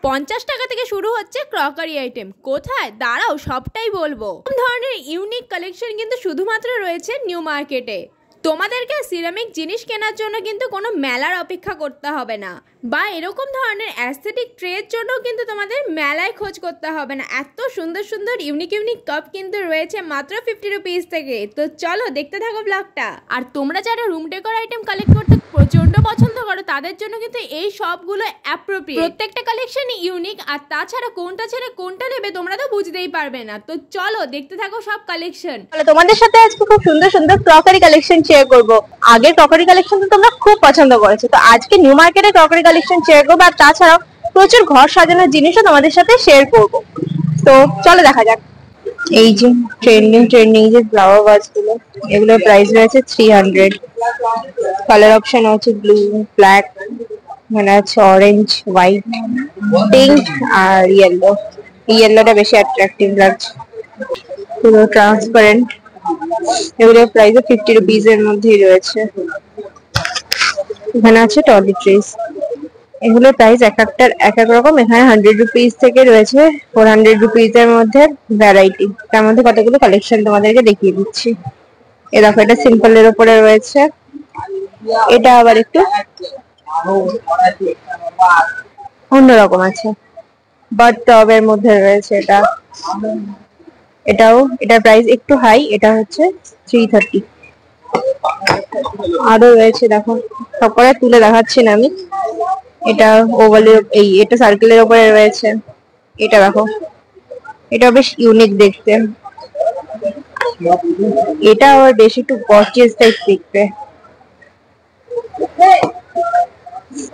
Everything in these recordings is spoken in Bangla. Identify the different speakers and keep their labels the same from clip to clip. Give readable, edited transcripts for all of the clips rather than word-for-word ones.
Speaker 1: 50 টাকা থেকে শুরু হচ্ছে ক্রকারি আইটেম। কোথায়? দাঁড়াও সবটাই বলবো। সব ধরনের ইউনিক কালেকশন কিন্তু শুধুমাত্র রয়েছে নিউ মার্কেটে। তোমাদেরকে সিরামিক জিনিস কেনার জন্য কিন্তু কোনো মেলার অপেক্ষা করতে হবে না, বা এরকম ধরনের অ্যাস্থেটিক ট্রের জন্য কিন্তু তোমাদের মেলায় খোঁজ করতে হবে না। এত সুন্দর সুন্দর ইউনিক ইউনিক কাপ কিন্তু রয়েছে মাত্র 50 রুপিস থেকে। তো চলো দেখতে থাকো ব্লগটা। আর তোমরা যারা রুম ডেকোর আইটেম কালেক্ট করতে প্রচন্ড পছন্দ করো তাদের জন্য কিন্তু এই সবগুলো অ্যাপ্রোপ্রিয়েট। প্রত্যেকটা কালেকশনই ইউনিক, আর তাছাড়া কোনটা ছেড়ে কোনটা নেবে তোমরা তো বুঝতেই পারবে না। তো চলো দেখতে থাকো সব কালেকশন।
Speaker 2: তোমাদের সাথে আজকে খুব সুন্দর সুন্দর ক্রকারি কালেকশন শেয়ার করব। আগের ক্রকারি কালেকশন তো তোমরা খুব পছন্দ করেছো, তো আজকে নিউ মার্কেটের ক্রকারি কালেকশন শেয়ার করবো। আর তাছাড়াও প্রচুর ঘর সাজানোর জিনিসও তোমাদের সাথে শেয়ার করব। তো চলো দেখা যাক। এই যে ট্রেন্ডিং যে ফ্লাওয়ার ভাসগুলো, এগুলোর প্রাইস রয়েছে 300। কালার অপশন আছে ব্লু, ব্ল্যাক, মানে আছে অরেঞ্জ, হোয়াইট, পিঙ্ক আর ইয়েলো। ইয়েলোটা বেশি অ্যাট্রাকটিভ লাগছে, পুরো ট্রান্সপারেন্ট। এগুলোর প্রাইস 50 রুপিস এর মধ্যেই রয়েছে। এখানে আছে টয়লেট্রিজ, এগুলোর প্রাইস এক একটার এক এক রকম। এখানে 100 রুপিস থেকে রয়েছে 400 রুপিস এর মধ্যে ভ্যারাইটি। তার মধ্যে কতগুলো কালেকশন তোমাদেরকে দেখিয়ে দিচ্ছি। এ দেখো, এটা সিম্পল এর উপরে রয়েছে। এটা আবার একটু অন্যরকম আছে, বাট টবের মধ্যে রয়েছে এটা। এটার প্রাইস একটু হাই, এটা হচ্ছে 330। আরো রয়েছে, দেখো সবকটা তুলে দেখাচ্ছি না আমি। এটা ওভালের, এটা সার্কেলের উপরে রয়েছে। এটা দেখো, এটা বেশ ইউনিক দেখতে। এটা আবার বেশ একটু গর্জিয়াস টাইপ দেখতে।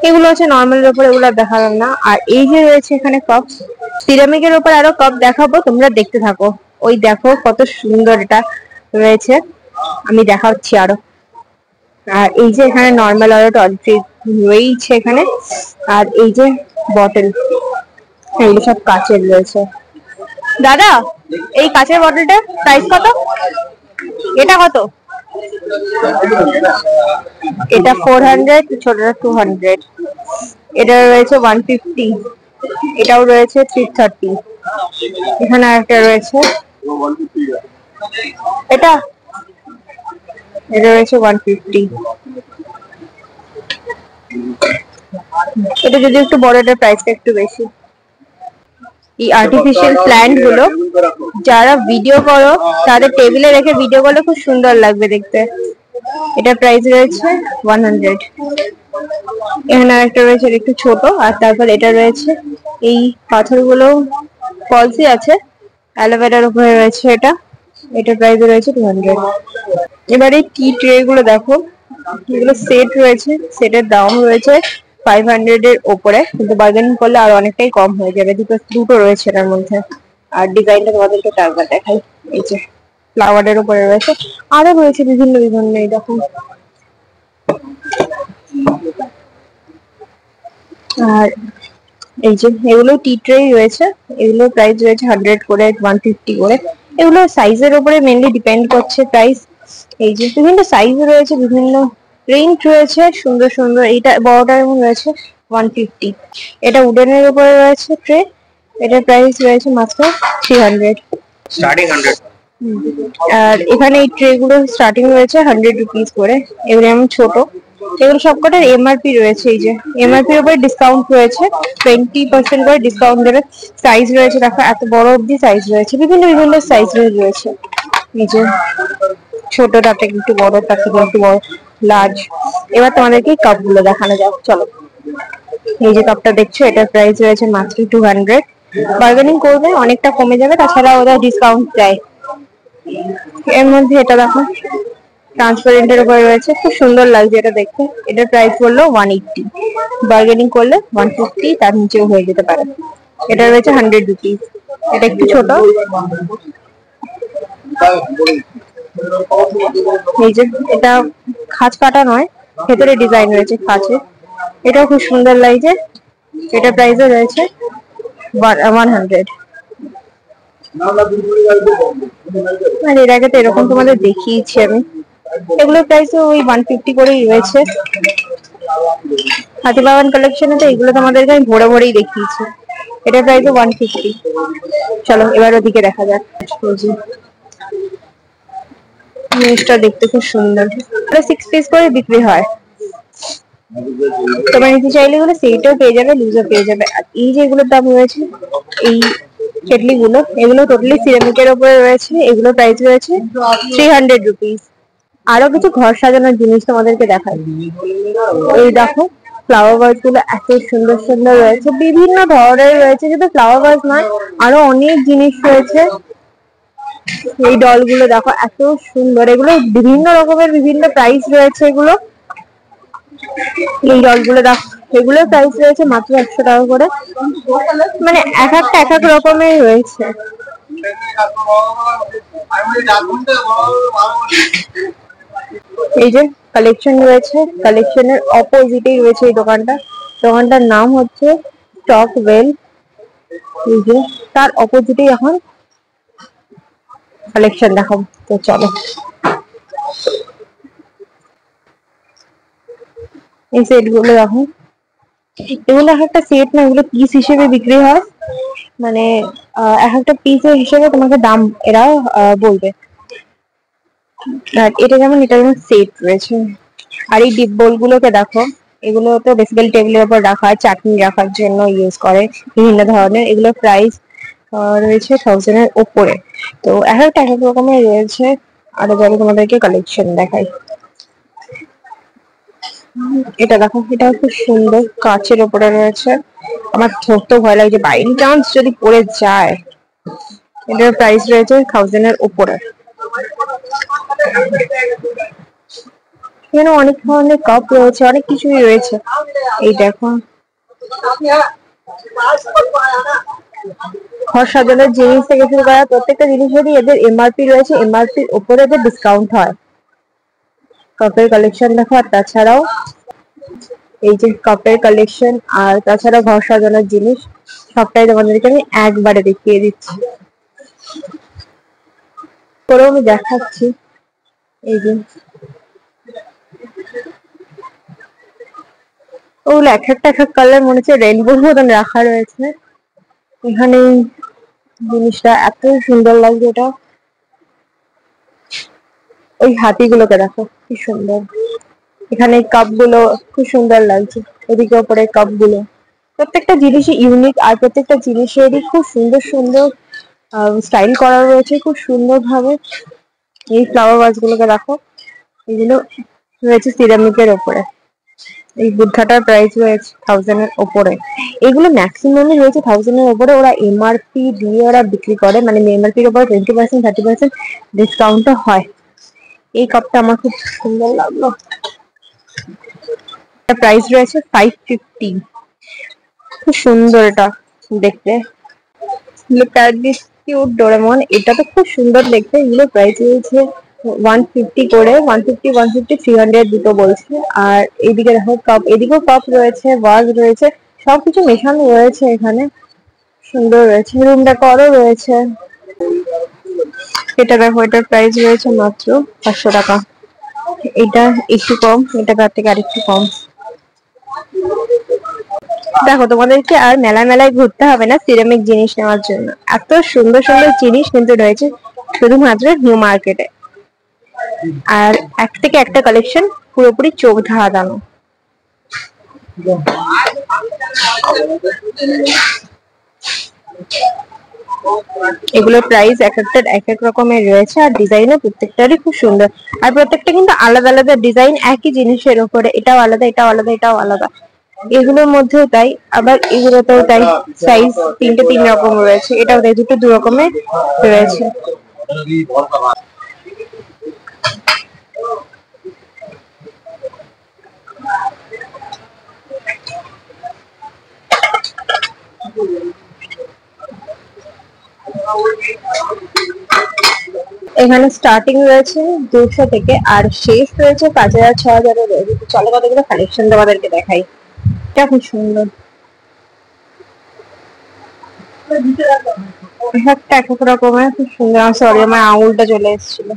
Speaker 2: এগুলো হচ্ছে নর্মালের উপর, এগুলো দেখালাম না। আর এই যে রয়েছে এখানে কাপ, সিরামিকের উপর আরো কাপ দেখাবো, তোমরা দেখতে থাকো। ওই দেখো কত সুন্দর এটা রয়েছে, আমি দেখাচ্ছি আরো। আর এই যে এখানে নর্মাল আরো টয়লেট্রি রয়েছে এখানে। আর এই যে বটল, এগুলো সব কাচের রয়েছে। দাদা, এই কাচের বটলটা প্রাইস কত? এটা কত? এটা 400, ছোটটা 200। এটা রয়েছে 150, এটাও রয়েছে 330। এখানে আরেকটা রয়েছে, এটা রয়েছে 150। এটা যদি একটু বড়, এটার প্রাইসটা একটু বেশি। এই আর্টিফিশিয়াল প্ল্যান্ট গুলো যারা ভিডিও করো তাদের টেবিলে রেখে ভিডিও করলে খুব সুন্দর লাগবে দেখতে। এটা প্রাইস রয়েছে 100। এখানে আরেকটা রয়েছে, একটু ছোট। আর তারপর এটা রয়েছে, এই পাথরগুলো ফলসি আছে, অ্যালোভেরার উপরে রয়েছে এটা। এটা প্রাইস রয়েছে 200। এবারে টি ট্রে গুলো দেখো, এগুলো সেট রয়েছে, সেটের দাম রয়েছে 500 এর উপরে, কিন্তু বার্গেনিং করলে আর অনেকটাই কম হয়ে যাবে। দুটো রয়েছে এর মধ্যে। আর ডিজাইনটা তোমাদেরকে একবার দেখাই। এই যে ফ্লাওয়ারের উপরে রয়েছে, আরো রয়েছে বিভিন্ন বিভিন্ন। এই দেখো, আর এই যে এগুলো টি ট্রে রয়েছে, এগুলো প্রাইস রয়েছে 100 করে, 150 করে। এগুলো সাইজের উপরে মেনলি ডিপেন্ড করছে প্রাইস। এই যে বিভিন্ন সাইজ রয়েছে, বিভিন্ন প্রিন্ট রয়েছে সুন্দর সুন্দর। এইটা বড়টার মধ্যে রয়েছে 150। এটা উডেনের উপরে রয়েছে ট্রে, এটার প্রাইস রয়েছে মাত্র 300, স্টার্টিং 100। আর এখানে এই ট্রে গুলো স্টার্টিং রয়েছে 100 রুপিস করে। এগুলো এমন ছোট, এগুলো সবকটার এমআরপি রয়েছে। এই যে এমআরপির উপরে ডিসকাউন্ট রয়েছে, 20% করে ডিসকাউন্ট দেবে। সাইজ রয়েছে দেখো, এত বড় অবধি সাইজ রয়েছে, বিভিন্ন বিভিন্ন সাইজ রয়েছে। এই যে ছোটটা থেকে একটু বড়, তার থেকে একটু বড়, লার্জ। এবার তোমাদেরকে কাপ গুলো দেখানো যাক, চলো। এই যে কাপটা দেখছো, এটার প্রাইস রয়েছে মাত্র 200। বার্গেনিং করবে অনেকটা কমে যাবে, তাছাড়া ওরা ডিসকাউন্ট দেয়। এর মধ্যে এটা দেখো, ট্রান্সপারেন্টের উপরে রয়েছে, খুব সুন্দর লাগছে এটা দেখতে। এটার প্রাইস বললো 180, বার্গেনিং করলে 150, তার নিচেও হয়ে যেতে পারে। এটা রয়েছে 100 রুপিস। এটা একটু ছোট। এই যে এটা খাঁজ কাটা নয়, ভেতরে ডিজাইন রয়েছে খাঁচে, এটাও খুব সুন্দর লাগছে। এটা প্রাইসও রয়েছে 100। আর এর আগে তো এরকম তোমাদের দেখিয়েছি আমি। এগুলোর প্রাইসও ওই 150 করেই রয়েছে। হাতি বাগান কালেকশনে তো এগুলো তোমাদেরকে আমি ভরে ভরেই দেখিয়েছি। এটা প্রাইস 150। চলো এবার ওদিকে দেখা যাক। জিনিসটা দেখতে খুব সুন্দর, 6 পিস করে বিক্রি হয়। তোমরা নিতে চাইলে এগুলো সেটও পেয়ে যাবে, লুজও পেয়ে যাবে। আর এই যেগুলোর দাম রয়েছে, এই কেটলি গুলো, এগুলো টোটালি সিরামিকের উপরে রয়েছে। এগুলো প্রাইস রয়েছে 300 রুপিস। আরো কিছু ঘর সাজানোর জিনিস তোমাদেরকে দেখাই। এই দেখো, ফ্লাওয়ার ভাস গুলো এত সুন্দর সুন্দর রয়েছে, বিভিন্ন ধরনের রয়েছে। শুধু ফ্লাওয়ার ভাস নয়, আরো অনেক জিনিস রয়েছে। এই ডলগুলো দেখো এত সুন্দর, এগুলো বিভিন্ন রকমের, বিভিন্ন প্রাইস রয়েছে এগুলো। এই ডলগুলো দেখো, এগুলোর প্রাইস রয়েছে মাত্র 100 টাকা করে। মানে এক একটা এক এক রকমের রয়েছে। এই যে কালেকশন রয়েছে, কালেকশনের অপোজিটেই রয়েছে এই দোকানটা। দোকানটার নাম হচ্ছে স্টক ওয়েল। এই যে তার অপোজিটেই এখন কালেকশন দেখাবো, তো চলো। এই সেট গুলো দেখো, এগুলো এক একটা সেট না, এগুলো পিস হিসেবে বিক্রি হয়। মানে এক একটা পিসের হিসেবে তোমাকে দাম এরা বলবে। আর এটা যেমন সেট রয়েছে। আর এই ডিপ বোল গুলোকে দেখো, এগুলো তো বেসিক্যালি টেবিলের উপর রাখা হয়, চাটনি রাখার জন্য ইউজ করে বিভিন্ন ধরনের। এগুলো প্রাইস রয়েছে 1000-এর উপরে। তো এক একটা এক এক রকমের রয়েছে। আরো যাবে তোমাদেরকে কালেকশন দেখাই। এটা দেখো, এটা খুব সুন্দর, কাঁচের উপরে রয়েছে। আমার ধরতে ভয় লাগছে, বাই চান্স যদি পড়ে যায়। এটার প্রাইস রয়েছে 1000-এর উপরে। এখানে অনেক ধরনের কাপ রয়েছে, অনেক কিছুই রয়েছে। এই দেখো, ঘর সাজানোর জিনিস থেকে শুরু করা প্রত্যেকটা জিনিসেরই এদের এমআরপি রয়েছে। এমআরপির উপরে এদের ডিসকাউন্ট হয়। কাপের কালেকশন দেখো, আর তাছাড়াও এই যে কাপের কালেকশন, আর তাছাড়া ঘর সাজানোর জিনিস, সবটাই তোমাদেরকে আমি একবারে দেখিয়ে দিচ্ছি। করেও আমি দেখাচ্ছি। এই যে ওগুলো এক একটা এক এক কালার, মনে হচ্ছে রেইনবোর মতন রাখা রয়েছে। এখানে জিনিসটা এত সুন্দর লাগছে। এটা ওই হাতিগুলোকে দেখো কি সুন্দর। এখানে কাপ গুলো খুব সুন্দর লাগছে, এদিকে ওপরে কাপ গুলো। প্রত্যেকটা জিনিসই ইউনিক, আর প্রত্যেকটা জিনিসেরই খুব সুন্দর সুন্দর স্টাইল করা রয়েছে, খুব সুন্দর ভাবে। এই ফ্লাওয়ার ভাস গুলোকে দেখো, এগুলো রয়েছে সিরামিকের ওপরে। এই বুদ্ধাটার প্রাইস রয়েছে 1000-এর ওপরে। এগুলো ম্যাক্সিমামই রয়েছে 1000-এর ওপরে। ওরা এমআরপি দিয়ে ওরা বিক্রি করে, মানে এমআরপির উপরে 20%, 30% ডিসকাউন্ট হয়। এই কাপটা আমার খুব সুন্দর লাগলো। প্রাইস রয়েছে 550। খুব সুন্দর এটা দেখতে। Look at this cute Doraemon. এটা তো খুব সুন্দর দেখতে। এগুলো প্রাইস রয়েছে 150 করে, 150, 150, 300 দুটো বলছে। আর এইদিকে দেখো কাপ, এদিকেও কাপ রয়েছে, ভাজ রয়েছে, সবকিছু মেশানো রয়েছে এখানে। সুন্দর রয়েছে, রুম ডেকোরও রয়েছে। এটা দেখো, এটার প্রাইস রয়েছে মাত্র 500 টাকা। এটা একটু কম, এটা তার থেকে আরেকটু কম। দেখো, তোমাদেরকে আর মেলায় মেলায় ঘুরতে হবে না সিরামিক জিনিস নেওয়ার জন্য। এত সুন্দর সুন্দর জিনিস কিন্তু রয়েছে শুধুমাত্র নিউ মার্কেটে। আর এক থেকে একটা কালেকশন পুরোপুরি চোখ ধাঁধানো। এগুলোর প্রাইস এক একটার এক এক রকমের রয়েছে, আর ডিজাইনও প্রত্যেকটারই খুব সুন্দর। আর প্রত্যেকটা কিন্তু আলাদা আলাদা ডিজাইন, একই জিনিসের উপরে। এটাও আলাদা, এটাও আলাদা, এটাও আলাদা। এগুলোর মধ্যেও তাই, আবার এগুলোতেও তাই। সাইজ 3 রকম রয়েছে, এটাও তাই, 2 রকমের রয়েছে। এখানে স্টার্টিং রয়েছে 200 থেকে, আর শেষ রয়েছে 5000, 6000 রয়েছে। চলো কতগুলো কালেকশন তোমাদেরকে দেখাই। এটা খুব সুন্দর, একটা এক এক রকমের, খুব সুন্দর। সরি, আমার আঙুলটা চলে এসেছিল।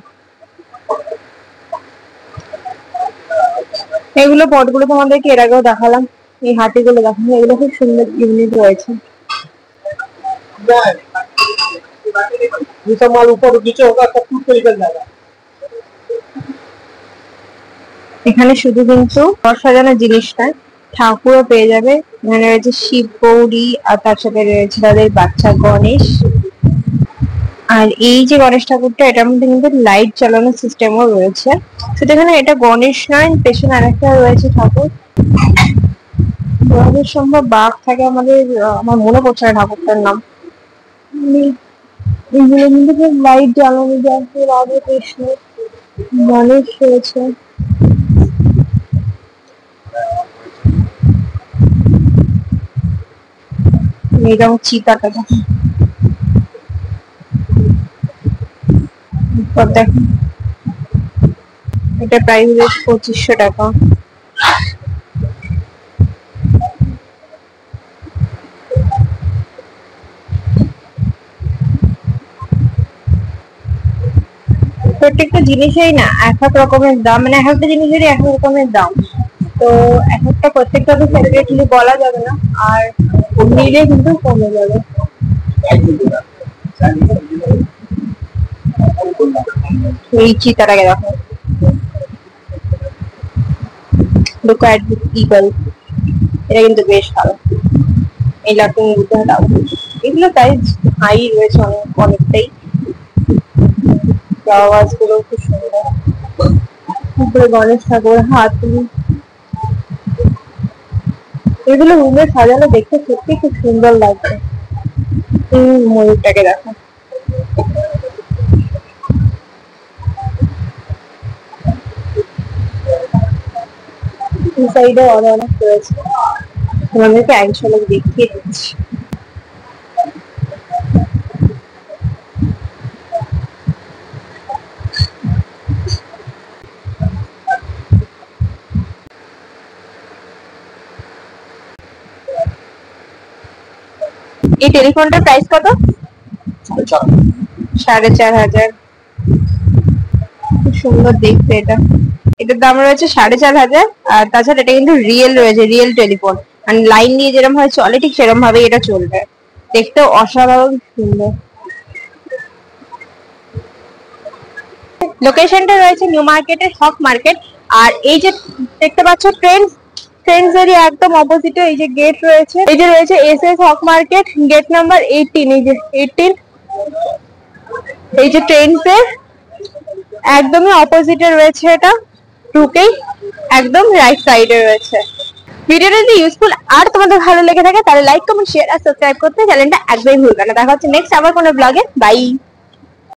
Speaker 2: এগুলো পটগুলো তোমাদেরকে এর আগেও দেখালাম। এই হাতিগুলো দেখালাম, এগুলো খুব সুন্দর ইউনিক রয়েছে।
Speaker 3: ये सब माल ऊपर नीचे होगा, सब टूट के निकल जाएगा।
Speaker 2: এখানে শুধু কিন্তু ঘর সাজানোর জিনিস নয়, ঠাকুরও পেয়ে যাবে। এখানে রয়েছে শিব গৌরী, আর তার সাথে রয়েছে তাদের বাচ্চা গণেশ। আর এই যে গণেশ ঠাকুরটা, এটার মধ্যে কিন্তু লাইট চালানোর সিস্টেমও রয়েছে। শুধু এখানে এটা গণেশ নয়, পেছনে আরেকটা রয়েছে ঠাকুর। গণেশ সম্ভব বাঘ থাকে আমাদের, আমার মনে পড়ছে না ঠাকুরটার নাম। এগুলো কিন্তু লাইট জ্বালানো যাচ্ছে, রাধা কৃষ্ণ গণেশ রয়েছে। এরকম চিতাটা দেখো, দেখো এটা প্রাইস 2500 টাকা। প্রত্যেকটা জিনিসেই না এক এক রকমের দাম, মানে এক একটা জিনিসেরই এক এক রকমের দাম। তো এক একটা প্রত্যেকটা তো সেপারেটলি বলা যাবে না, আর নিলে কিন্তু কমে যাবে। এই চিতাটাকে দেখো, লুক অ্যাট দিস ইগল, এটা কিন্তু বেশ ভালো। এই লাটুন গুলো দাও, এগুলো প্রাইস হাই রয়েছে অনেকটাই। আওয়াজ গুলো খুব সুন্দর, উপরে গণেশ ঠাকুর, হাতি। এগুলো রুমে সাজানো দেখতে সত্যি খুব সুন্দর লাগছে। এই ময়ূরটাকে দেখো, সাইডে অনেক রয়েছে, তোমাদেরকে এক ঝলক দেখিয়ে দিচ্ছি। এই টেলিফোনটার প্রাইস কত? 4500। খুব সুন্দর দেখতে এটা। এটার দাম রয়েছে 4500। আর তাছাড়া এটা কিন্তু রিয়েল রয়েছে, রিয়েল টেলিফোন, মানে লাইন দিয়ে যেরকম ভাবে চলে ঠিক সেরকম ভাবেই এটা চলবে। দেখতে অসাধারণ সুন্দর। লোকেশনটা রয়েছে নিউ মার্কেটের হক মার্কেট। আর এই যে দেখতে পাচ্ছ ট্রেন্ডসেরই একদম অপোজিটে এই যে গেট রয়েছে, এই যে রয়েছে এসএস হক মার্কেট, গেট নাম্বার 18। এই যে 18, এই যে ট্রেন্ডসের একদমই অপোজিটে রয়েছে এটা, ঢুকেই একদম রাইট সাইডে রয়েছে। ভিডিওটা যদি ইউজফুল আর তোমাদের ভালো লেগে থাকে তাহলে লাইক, কমেন্ট, শেয়ার আর সাবস্ক্রাইব করতে চ্যানেলটা একদমই ভুলবে না। দেখা হচ্ছে নেক্সট আবার কোনো ব্লগে। বাই।